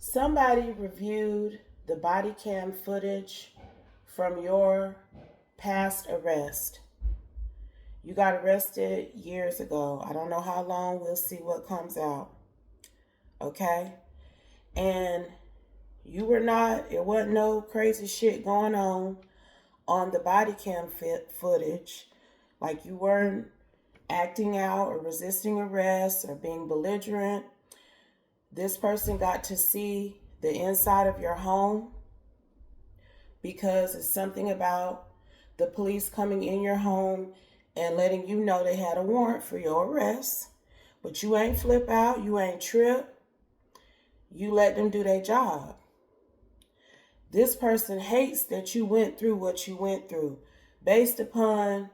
Somebody reviewed the body cam footage from your past arrest. You got arrested years ago. I don't know how long. We'll see what comes out. Okay? And you were not, it wasn't no crazy shit going on the body cam footage. Like you weren't acting out or resisting arrest or being belligerent. This person got to see the inside of your home because it's something about the police coming in your home and letting you know they had a warrant for your arrest. But you ain't flip out, you ain't trip. You let them do their job. This person hates that you went through what you went through based upon,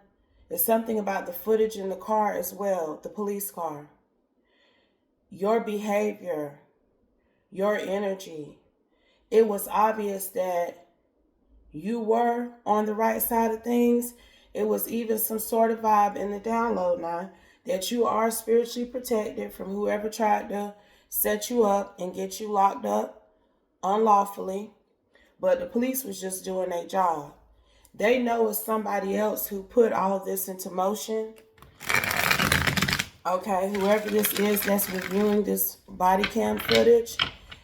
there's something about the footage in the car as well, the police car. Your behavior, your energy. It was obvious that you were on the right side of things. It was even some sort of vibe in the download now that you are spiritually protected from whoever tried to set you up and get you locked up unlawfully. But the police was just doing their job. They know it's somebody else who put all of this into motion. Okay, whoever this is that's reviewing this body cam footage,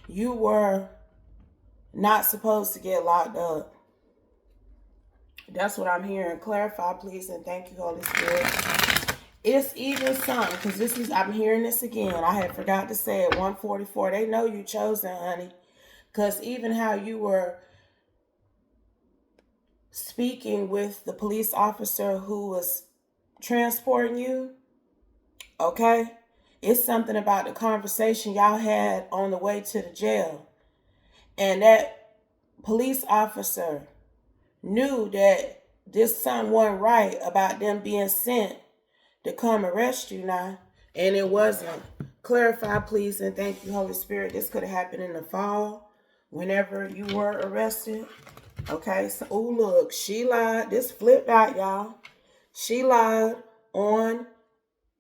you were not supposed to get locked up. That's what I'm hearing. Clarify, please, and thank you, Holy Spirit. It's even something, because I'm hearing this again. I had forgot to say it, 144. They know you chosen, honey. Because even how you were speaking with the police officer who was transporting you, okay? It's something about the conversation y'all had on the way to the jail. And that police officer knew that this something wasn't right about them being sent to come arrest you now. And it wasn't. Clarify, please, and thank you, Holy Spirit. This could have happened in the fall, whenever you were arrested. Okay, so, oh, look, she lied. This flipped out, y'all. She lied on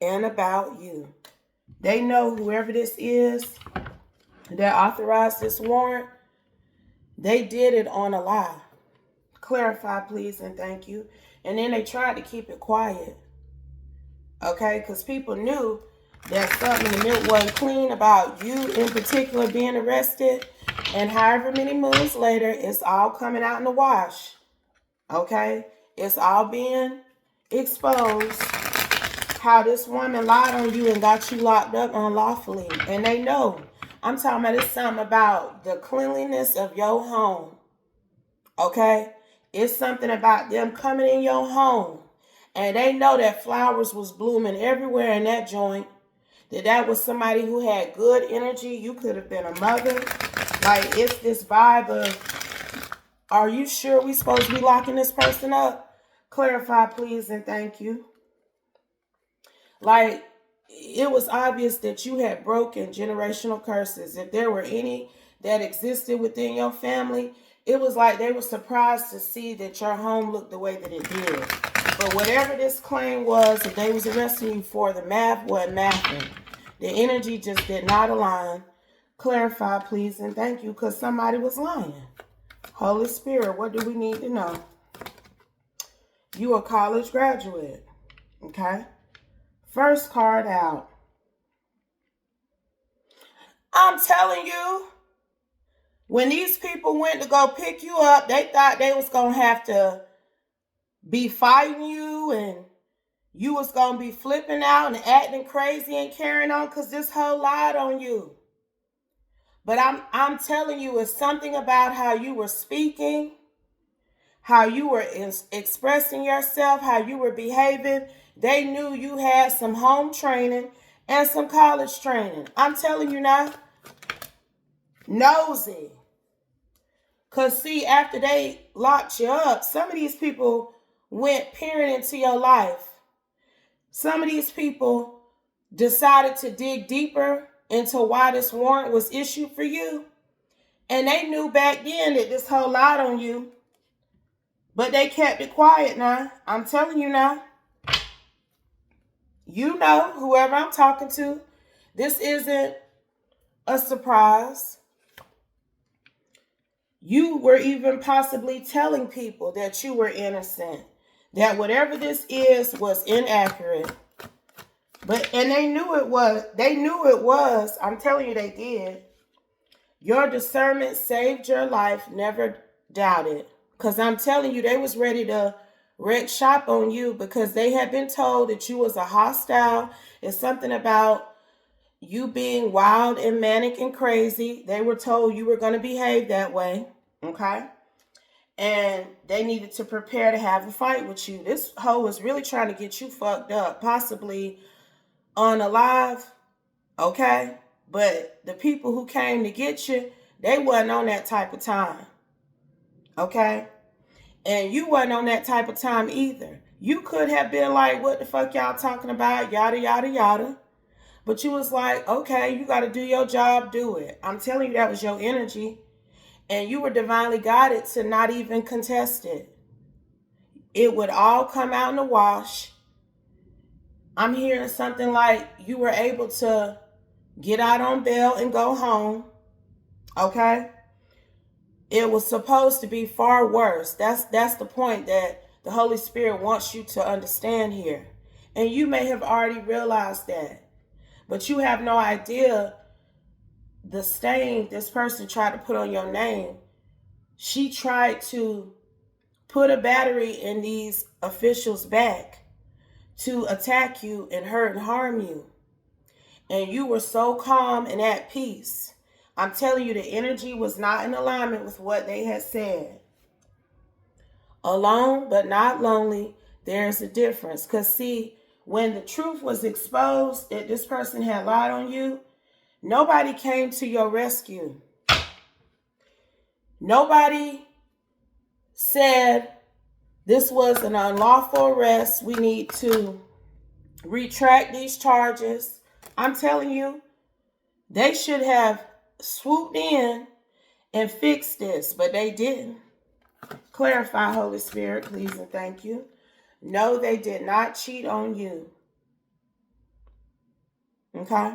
and about you. They know whoever this is that authorized this warrant, they did it on a lie. Clarify, please, and thank you. And then they tried to keep it quiet. Okay, because people knew that something in the milk wasn't clean about you in particular being arrested. And however many moons later, it's all coming out in the wash. Okay? It's all being exposed. How this woman lied on you and got you locked up unlawfully. And they know. I'm talking about it's something about the cleanliness of your home. Okay? It's something about them coming in your home. And they know that flowers was blooming everywhere in that joint. That was somebody who had good energy. You could have been a mother. Like, it's this vibe of, are you sure we supposed to be locking this person up? Clarify, please, and thank you. Like, it was obvious that you had broken generational curses. If there were any that existed within your family, it was like they were surprised to see that your home looked the way that it did. But whatever this claim was that they was arresting you for, the math wasn't mathing. The energy just did not align. Clarify, please, and thank you, because somebody was lying. Holy Spirit, what do we need to know? You a college graduate, okay? First card out. I'm telling you, when these people went to go pick you up, they thought they was going to have to be fighting you and you was going to be flipping out and acting crazy and carrying on because this hoe lied on you. But I'm telling you, it's something about how you were speaking, how you were expressing yourself, how you were behaving. They knew you had some home training and some college training. I'm telling you now, nosy. Because see, after they locked you up, some of these people went peering into your life. Some of these people decided to dig deeper into why this warrant was issued for you. And they knew back then that this whole lied on you. But they kept it quiet now. I'm telling you now. You know, whoever I'm talking to, this isn't a surprise. You were even possibly telling people that you were innocent, that whatever this is was inaccurate. And they knew it was. They knew it was. I'm telling you, they did. Your discernment saved your life. Never doubt it. Because I'm telling you, they was ready to wreck shop on you because they had been told that you was a hostile. It's something about you being wild and manic and crazy. They were told you were going to behave that way. Okay? And they needed to prepare to have a fight with you. This hoe was really trying to get you fucked up, possibly unalive. Okay? But the people who came to get you, they wasn't on that type of time. Okay? And you wasn't on that type of time either. You could have been like, what the fuck y'all talking about? Yada, yada, yada. But you was like, okay, you got to do your job, do it. I'm telling you, that was your energy. And you were divinely guided to not even contest it. It would all come out in the wash. I'm hearing something like you were able to get out on bail and go home. Okay? It was supposed to be far worse. That's the point that the Holy Spirit wants you to understand here. And you may have already realized that. But you have no idea the stain this person tried to put on your name. She tried to put a battery in these officials' back to attack you and hurt and harm you. And you were so calm and at peace. I'm telling you, the energy was not in alignment with what they had said. Alone but not lonely, there's a difference. Because see, when the truth was exposed that this person had lied on you, nobody came to your rescue. Nobody said this was an unlawful arrest. We need to retract these charges. I'm telling you, they should have swooped in and fixed this, but they didn't. Clarify, Holy Spirit, please and thank you. No, they did not cheat on you. Okay?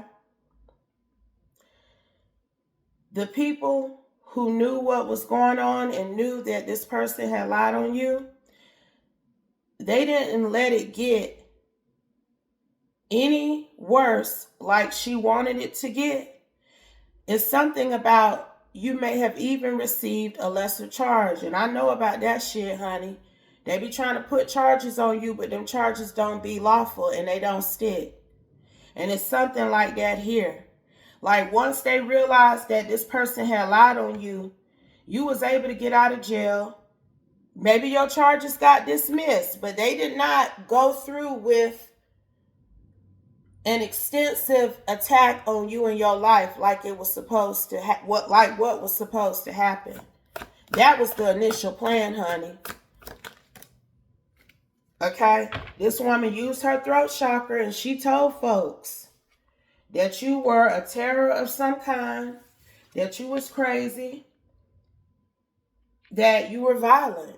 The people who knew what was going on and knew that this person had lied on you, they didn't let it get any worse like she wanted it to get. It's something about you may have even received a lesser charge. And I know about that shit, honey. They be trying to put charges on you, but them charges don't be lawful and they don't stick. And it's something like that here. Like once they realized that this person had lied on you, you was able to get out of jail. Maybe your charges got dismissed, but they did not go through with an extensive attack on you and your life like it was supposed to what was supposed to happen. That was the initial plan, honey. Okay? This woman used her throat chakra and she told folks that you were a terror of some kind, that you was crazy, that you were violent.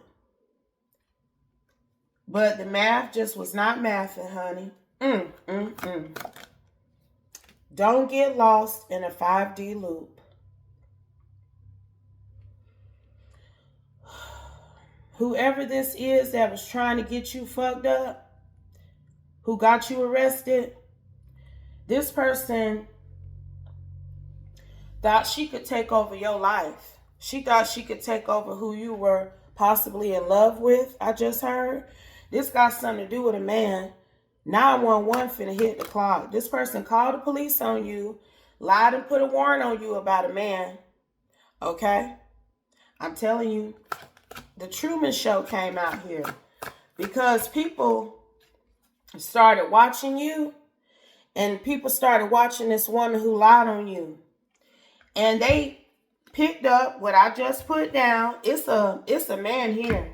But the math just was not mathing, honey. Don't get lost in a 5D loop. Whoever this is that was trying to get you fucked up, who got you arrested, this person thought she could take over your life. She thought she could take over who you were possibly in love with, I just heard. This got something to do with a man. 911 finna hit the clock. This person called the police on you, lied and put a warrant on you about a man. Okay? I'm telling you, the Truman Show came out here because people started watching you and people started watching this woman who lied on you. And they picked up what I just put down. It's a man here.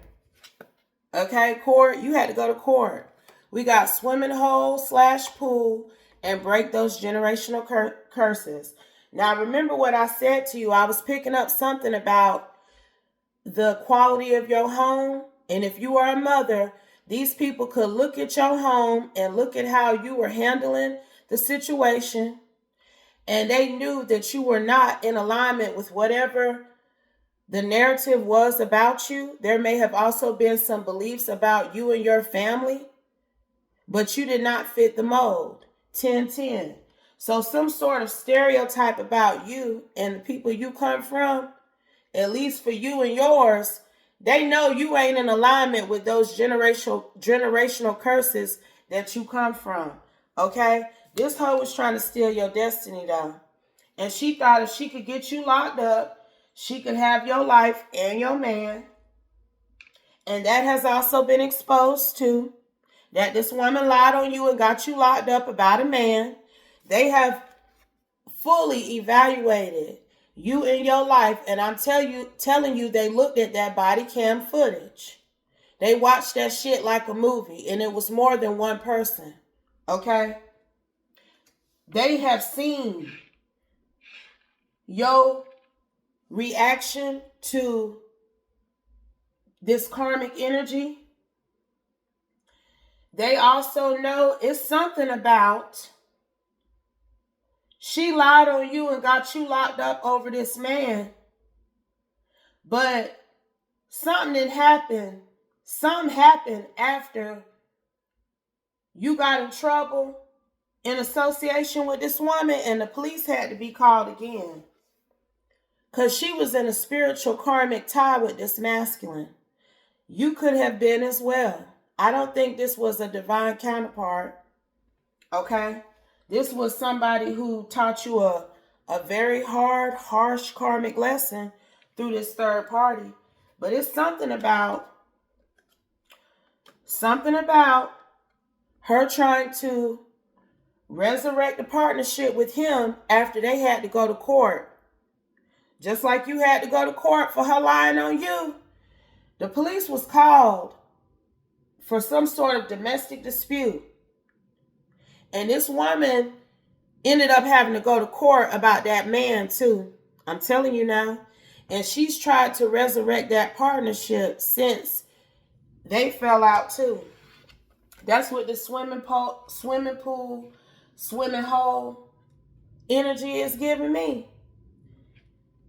Okay, court, you had to go to court. We got swimming hole / pool and break those generational curses. Now, remember what I said to you. I was picking up something about the quality of your home. And if you are a mother, these people could look at your home and look at how you were handling the situation. And they knew that you were not in alignment with whatever the narrative was about you. There may have also been some beliefs about you and your family, but you did not fit the mold. 10-10. So some sort of stereotype about you and the people you come from, at least for you and yours, they know you ain't in alignment with those generational curses that you come from. Okay? This hoe was trying to steal your destiny though. And she thought if she could get you locked up, she could have your life and your man. And that has also been exposed too. That this woman lied on you and got you locked up about a man. They have fully evaluated you in your life, and I'm telling you, they looked at that body cam footage. They watched that shit like a movie, and it was more than one person. Okay? They have seen your reaction to this karmic energy. They also know it's something about she lied on you and got you locked up over this man. But something didn't happen. Something happened after you got in trouble in association with this woman, and the police had to be called again. Because she was in a spiritual karmic tie with this masculine. You could have been as well. I don't think this was a divine counterpart. Okay? This was somebody who taught you a very hard, harsh karmic lesson through this third party. But it's something about her trying to resurrect the partnership with him after they had to go to court. Just like you had to go to court for her lying on you. The police was called for some sort of domestic dispute. And this woman ended up having to go to court about that man too. I'm telling you now. And she's tried to resurrect that partnership since they fell out too. That's what the swimming pool, swimming hole energy is giving me.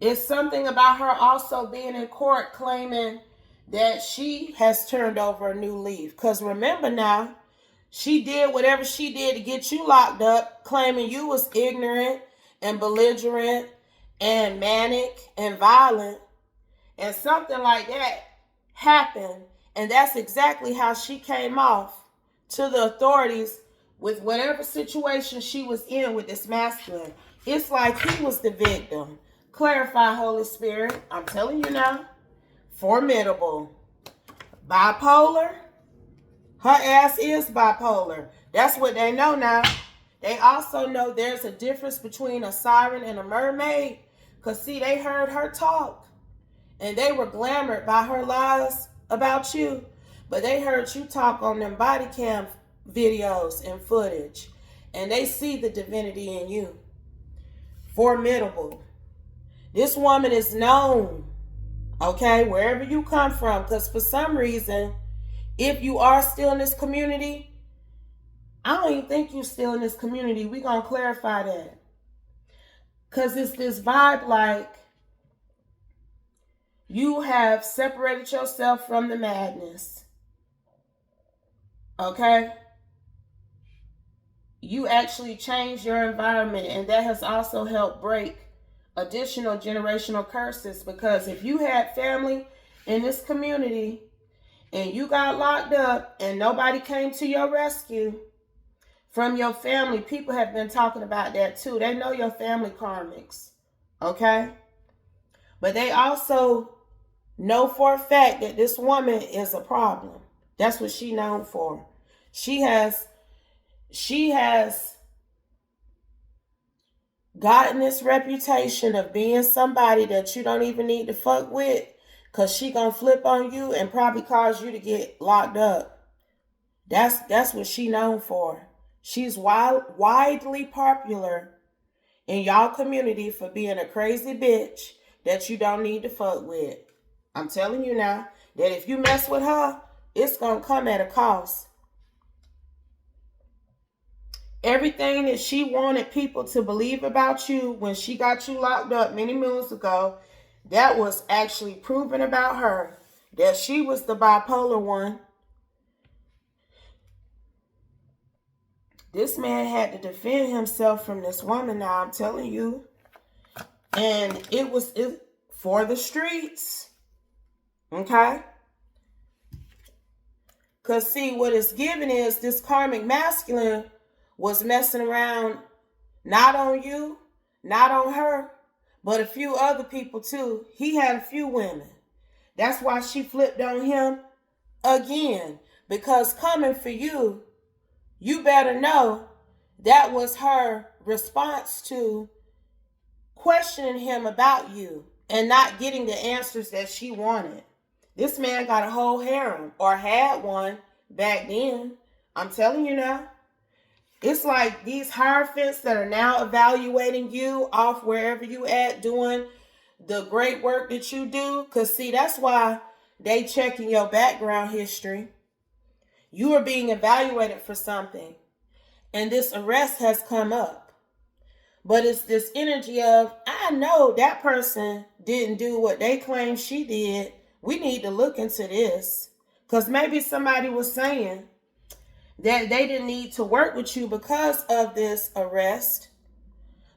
It's something about her also being in court claiming that she has turned over a new leaf. Because remember now, she did whatever she did to get you locked up, claiming you was ignorant and belligerent and manic and violent. And something like that happened. And that's exactly how she came off to the authorities with whatever situation she was in with this masculine. It's like he was the victim. Clarify, Holy Spirit. I'm telling you now. Formidable. Bipolar. Her ass is bipolar. That's what they know now. They also know there's a difference between a siren and a mermaid. Because, see, they heard her talk. And they were glamored by her lies about you. But they heard you talk on them body cam videos and footage. And they see the divinity in you. Formidable. This woman is known. Okay? Wherever you come from. Because for some reason, if you are still in this community, I don't even think you're still in this community. We're going to clarify that. Because it's this vibe like you have separated yourself from the madness. Okay? You actually changed your environment, and that has also helped break additional generational curses. Because if you had family in this community and you got locked up and nobody came to your rescue from your family, people have been talking about that too. They know your family karmics. Okay? But they also know for a fact that this woman is a problem. That's what she's known for. She has gotten this reputation of being somebody that you don't even need to fuck with, because she gonna flip on you and probably cause you to get locked up. That's what she known for. She's widely popular in y'all community for being a crazy bitch that you don't need to fuck with. I'm telling you now that if you mess with her, it's gonna come at a cost. Everything that she wanted people to believe about you when she got you locked up many moons ago, that was actually proven about her, that she was the bipolar one. This man had to defend himself from this woman now, I'm telling you. And it was for the streets. Okay? Because see, what it's giving is this karmic masculine was messing around not on you, not on her, but a few other people too. He had a few women. That's why she flipped on him again. Because coming for you, you better know that was her response to questioning him about you and not getting the answers that she wanted. This man got a whole harem, or had one back then. I'm telling you now. It's like these hierophants that are now evaluating you off wherever you at, doing the great work that you do. Because see, that's why they checking your background history. You are being evaluated for something. And this arrest has come up. But it's this energy of, I know that person didn't do what they claim she did. We need to look into this. Because maybe somebody was saying that they didn't need to work with you because of this arrest.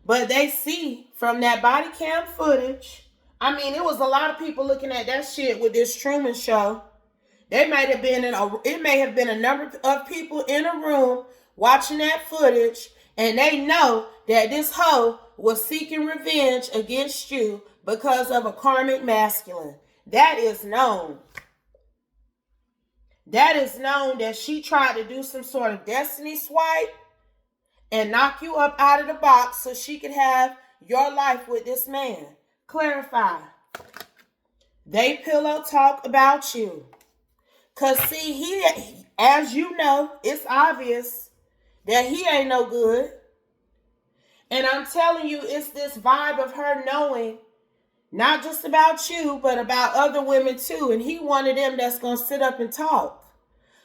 But they see from that body cam footage, I mean, it was a lot of people looking at that shit with this Truman Show. It may have been a number of people in a room watching that footage, and they know that this hoe was seeking revenge against you because of a karmic masculine. That is known. That is known that she tried to do some sort of destiny swipe and knock you up out of the box so she could have your life with this man. Clarify. They pillow talk about you. Because see, he, as you know, it's obvious that he ain't no good. And I'm telling you, it's this vibe of her knowing not just about you, but about other women too. And he one of them that's going to sit up and talk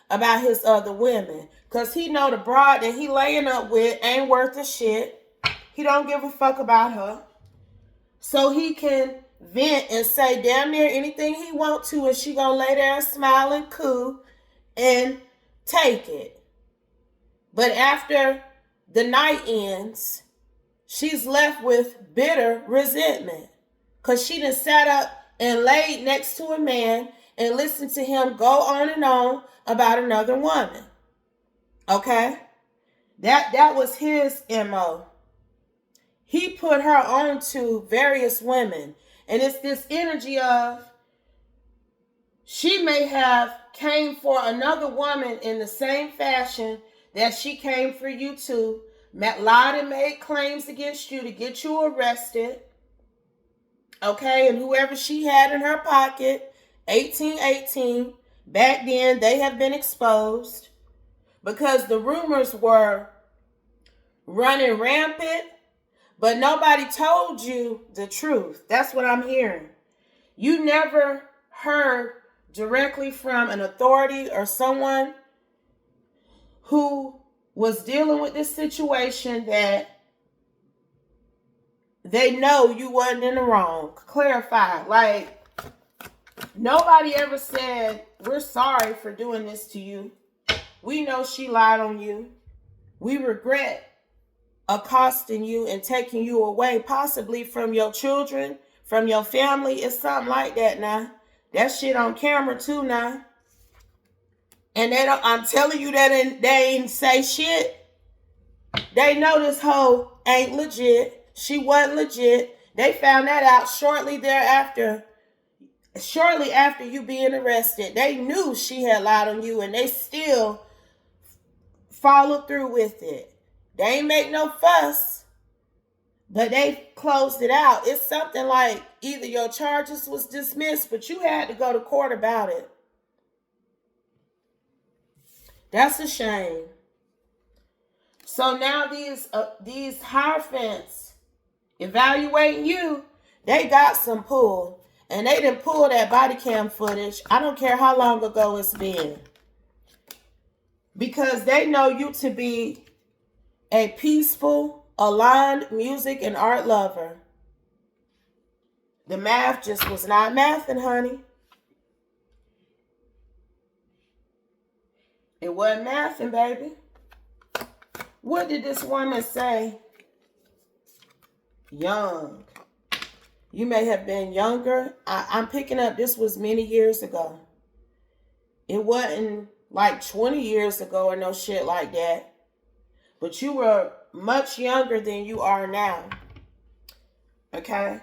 about his other women. Because he know the broad that he laying up with ain't worth a shit. He don't give a fuck about her. So he can vent and say damn near anything he want to, and she going to lay there and smile and coo and take it. But after the night ends, she's left with bitter resentment. Because she done sat up and laid next to a man and listened to him go on and on about another woman. Okay? That was his MO. He put her on to various women. And it's this energy of she may have came for another woman in the same fashion that she came for you too. Lied and made claims against you to get you arrested. Okay, and whoever she had in her pocket, 1818, back then they have been exposed because the rumors were running rampant, but nobody told you the truth. That's what I'm hearing. You never heard directly from an authority or someone who was dealing with this situation that they know you wasn't in the wrong. Clarify. Like, nobody ever said, we're sorry for doing this to you. We know she lied on you. We regret accosting you and taking you away, possibly from your children, from your family. It's something like that now. That shit on camera too now. And they don't, I'm telling you that they ain't say shit. They know this hoe ain't legit. She wasn't legit. They found that out shortly thereafter. Shortly after you being arrested. They knew she had lied on you and they still followed through with it. They ain't make no fuss, but they closed it out. It's something like either your charges was dismissed, but you had to go to court about it. That's a shame. So now these hierophants evaluating you, they got some pull. And they didn't pull that body cam footage. I don't care how long ago it's been. Because they know you to be a peaceful, aligned music and art lover. The math just was not mathing, honey. It wasn't mathing, baby. What did this woman say? Young. You may have been younger. I'm picking up this was many years ago. It wasn't like 20 years ago or no shit like that. But you were much younger than you are now. Okay?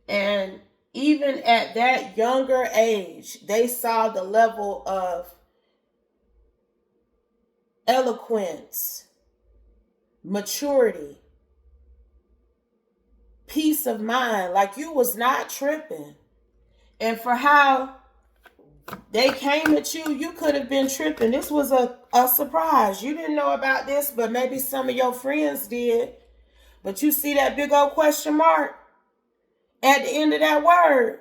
And even at that younger age, they saw the level of eloquence, maturity, peace of mind. Like you was not tripping. And for how they came at you, you could have been tripping. This was a surprise. You didn't know about this, but maybe some of your friends did. But you see that big old question mark at the end of that word.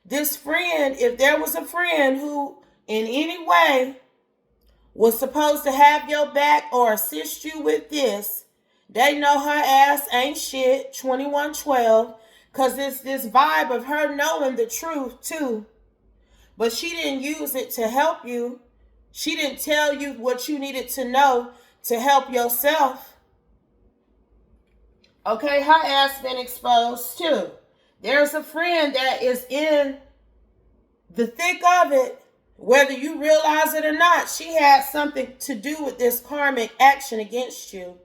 This friend, if there was a friend who in any way was supposed to have your back or assist you with this, they know her ass ain't shit, 2112, because it's this vibe of her knowing the truth too. But she didn't use it to help you. She didn't tell you what you needed to know to help yourself. Okay, her ass been exposed too. There's a friend that is in the thick of it, whether you realize it or not. She had something to do with this karmic action against you.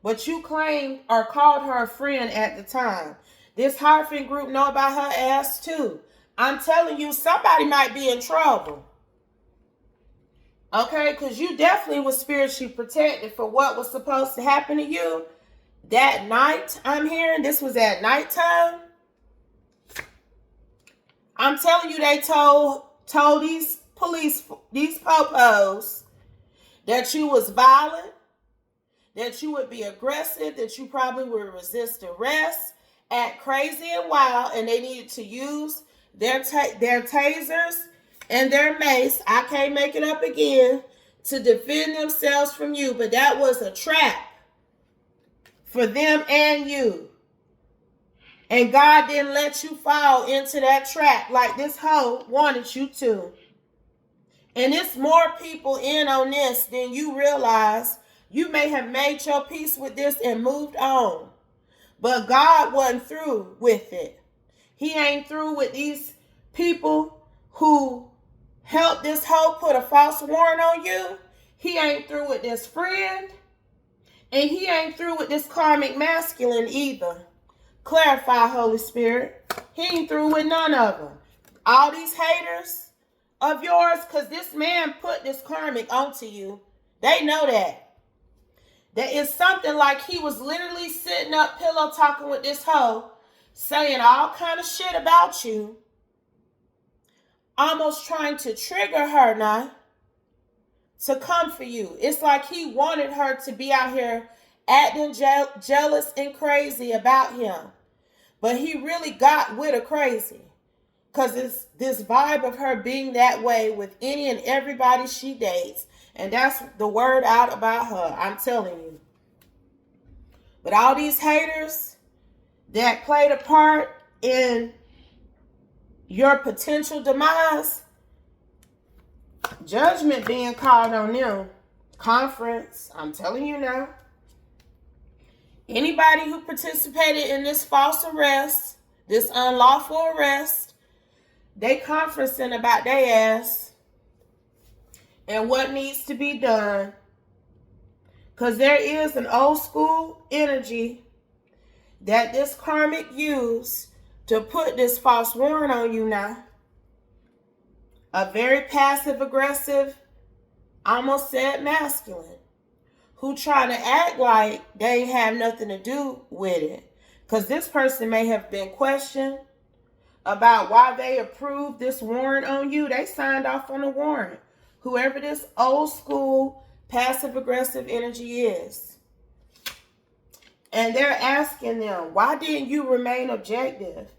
But you claimed or called her a friend at the time. This Harfin group know about her ass too. I'm telling you, somebody might be in trouble. Okay, because you definitely was spiritually protected for what was supposed to happen to you that night. I'm hearing this was at nighttime. I'm telling you, they told these police, these popos, that you was violent, that you would be aggressive, that you probably would resist arrest, act crazy and wild, and they needed to use their tasers and their mace, I can't make it up again, to defend themselves from you. But that was a trap for them and you. And God didn't let you fall into that trap like this hoe wanted you to. And it's more people in on this than you realize. You may have made your peace with this and moved on. But God wasn't through with it. He ain't through with these people who helped this hoe put a false warrant on you. He ain't through with this friend. And he ain't through with this karmic masculine either. Clarify, Holy Spirit. He ain't through with none of them. All these haters of yours, because this man put this karmic onto you. They know that. That is something like he was literally sitting up pillow talking with this hoe, saying all kind of shit about you. Almost trying to trigger her now to come for you. It's like he wanted her to be out here acting jealous and crazy about him. But he really got with her crazy. Because it's this vibe of her being that way with any and everybody she dates. And that's the word out about her. I'm telling you. But all these haters that played a part in your potential demise, judgment being called on them. Conference, I'm telling you now. Anybody who participated in this false arrest, this unlawful arrest, they conferencing about their ass and what needs to be done. Because there is an old school energy that this karmic used to put this false warrant on you now. A very passive aggressive, almost said masculine, who try to act like they have nothing to do with it. Because this person may have been questioned about why they approved this warrant on you. They signed off on the warrant. Whoever this old school passive aggressive energy is. And they're asking them, why didn't you remain objective?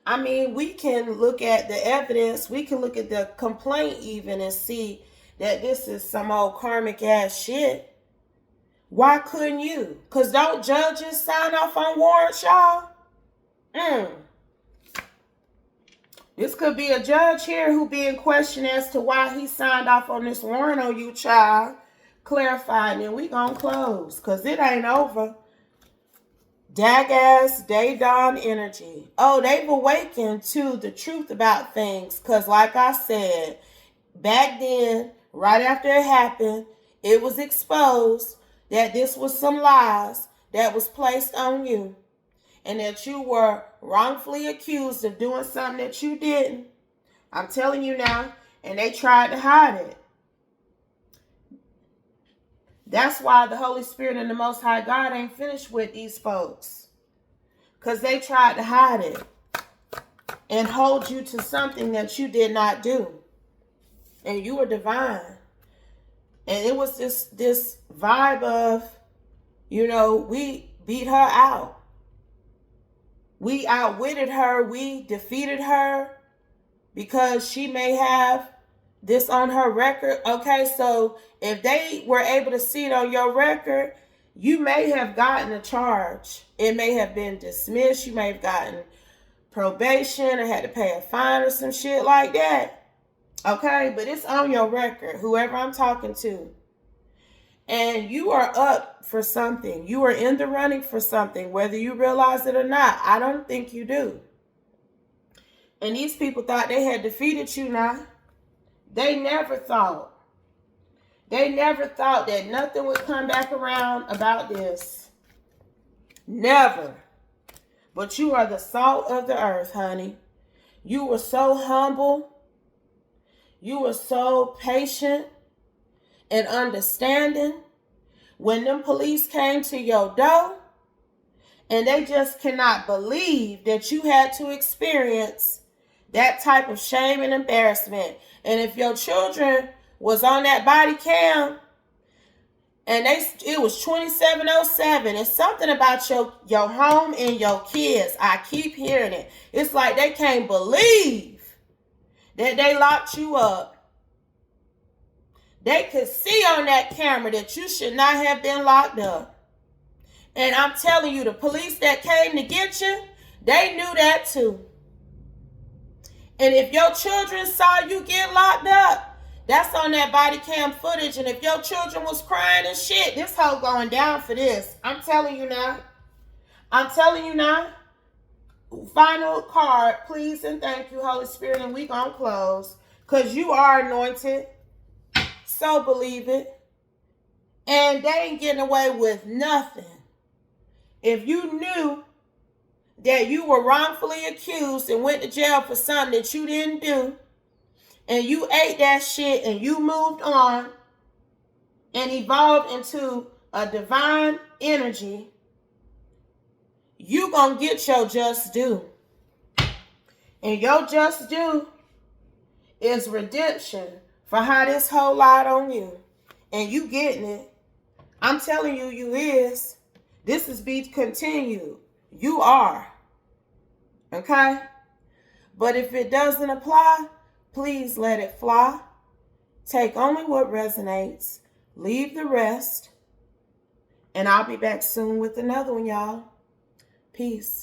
I mean, we can look at the evidence. We can look at the complaint even and see that this is some old karmic ass shit. Why couldn't you? Because don't judges sign off on warrants, y'all? This could be a judge here who being questioned as to why he signed off on this warrant on you, child. Clarifying, and we gonna close, because it ain't over. Dag-ass day dawn energy. Oh, they've awakened to the truth about things, because like I said, back then, right after it happened, it was exposed that this was some lies that was placed on you, and that you were wrongfully accused of doing something that you didn't. I'm telling you now, and they tried to hide it. That's why the Holy Spirit and the Most High God ain't finished with these folks, because they tried to hide it and hold you to something that you did not do. And you were divine. And it was this vibe of, we beat her out. We outwitted her. We defeated her because she may have this on her record. Okay, so if they were able to see it on your record, you may have gotten a charge. It may have been dismissed. You may have gotten probation or had to pay a fine or some shit like that. Okay, but it's on your record, whoever I'm talking to. And you are up for something. You are in the running for something, whether you realize it or not. I don't think you do. And these people thought they had defeated you now. They never thought. They never thought that nothing would come back around about this. Never. But you are the salt of the earth, honey. You were so humble. You were so patient and understanding. When them police came to your door, and they just cannot believe that you had to experience that type of shame and embarrassment. And if your children was on that body cam, and it was 2707, it's something about your home and your kids. I keep hearing it. It's like they can't believe that they locked you up. They could see on that camera that you should not have been locked up. And I'm telling you, the police that came to get you, they knew that too. And if your children saw you get locked up, that's on that body cam footage. And if your children was crying and shit, this hoe going down for this. I'm telling you now. I'm telling you now. Final card, please and thank you, Holy Spirit. And we gonna close, because you are anointed. So believe it. And they ain't getting away with nothing. If you knew that you were wrongfully accused and went to jail for something that you didn't do, and you ate that shit and you moved on and evolved into a divine energy, you gonna get your just due. And your just due is redemption for how this whole lied on you. And you getting it. I'm telling you, you is. This is be continued. You are. Okay? But if it doesn't apply, please let it fly. Take only what resonates. Leave the rest. And I'll be back soon with another one, y'all. Peace.